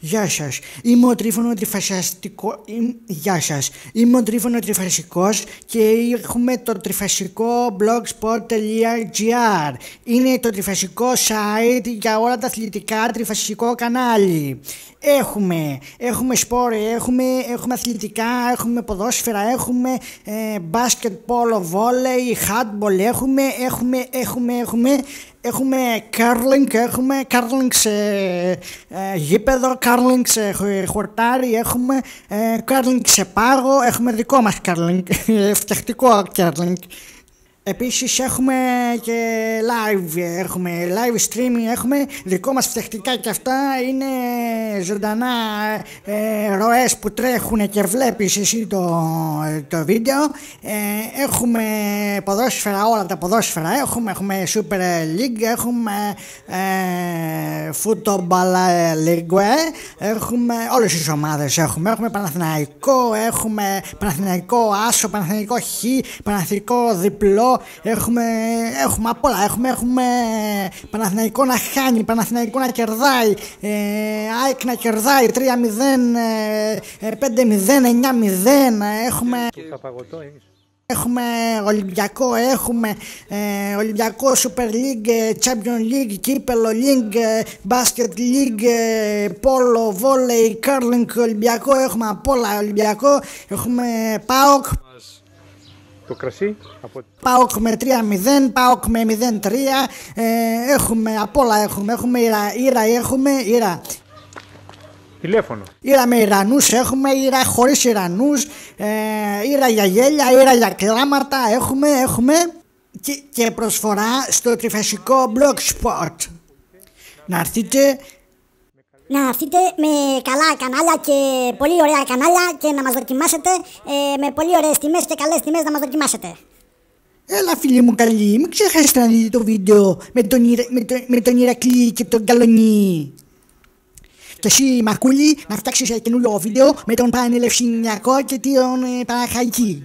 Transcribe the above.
Γεια σας, είμαι ο Τρίφωνο Τριφασιαστικό... Γεια σας, είμαι ο Τρίφωνο Τριφασικός και έχουμε το τριφασικό blogspot.gr. Είναι το τριφασικό site για όλα τα αθλητικά τριφασικό κανάλι. Έχουμε σπόρ, έχουμε αθλητικά, έχουμε ποδόσφαιρα, έχουμε μπάσκετ, πόλο, βόλεϊ, handball, έχουμε curling σε γήπεδο, curling σε χορτάρι, έχουμε curling σε πάγο, έχουμε δικό μας curling, φτιαχτικό curling. Επίσης έχουμε και live streaming, έχουμε δικό μας φτιαχτικά και αυτά είναι ζωντανά ροές που τρέχουν και βλέπεις εσύ το βίντεο. Έχουμε ποδόσφαιρα, όλα τα ποδόσφαιρα έχουμε Super League, έχουμε Football League, έχουμε όλες τις ομάδες, έχουμε Παναθηναϊκό, έχουμε Παναθηναϊκό Άσο, Παναθηναϊκό Χ, Παναθηναϊκό Διπλό. Έχουμε απ' όλα, έχουμε Παναθηναϊκό να χάνει, Παναθηναϊκό να κερδάει, ΑΕΚ να κερδάει 3-0, 5-0, 9-0, έχουμε Ολυμπιακό, έχουμε Ολυμπιακό Super League, Champions League, Κύπελλο League, Basket League, Πόλο, Volley, Curling, Ολυμπιακό, έχουμε απ' όλα Ολυμπιακό, έχουμε ΠΑΟΚ. Το κρασί. ΠΑΟΚ με 3-0, ΠΑΟΚ με 0-3, έχουμε απ' όλα, έχουμε Ήρα. Τηλέφωνο. Ήρα με Ιρανούς, έχουμε Ήρα χωρίς Ιρανούς, Ήρα για γέλια, Ήρα για κλάματα, έχουμε και προσφορά στο τριφασικό blogspot. Να έρθετε με καλά κανάλια και πολύ ωραία κανάλια και να μας δοκιμάσετε με πολύ ωραίες τιμές και καλές τιμές να μας δοκιμάσετε. Έλα φίλοι μου καλοί, μην ξεχάσετε να δείτε το βίντεο με τον Ηρακλή και τον Καλονί. Και εσύ Μαρκούλη να φτιάξεις ένα καινούριο βίντεο με τον Πανελευσυνιακό και τον Παναχαϊκή.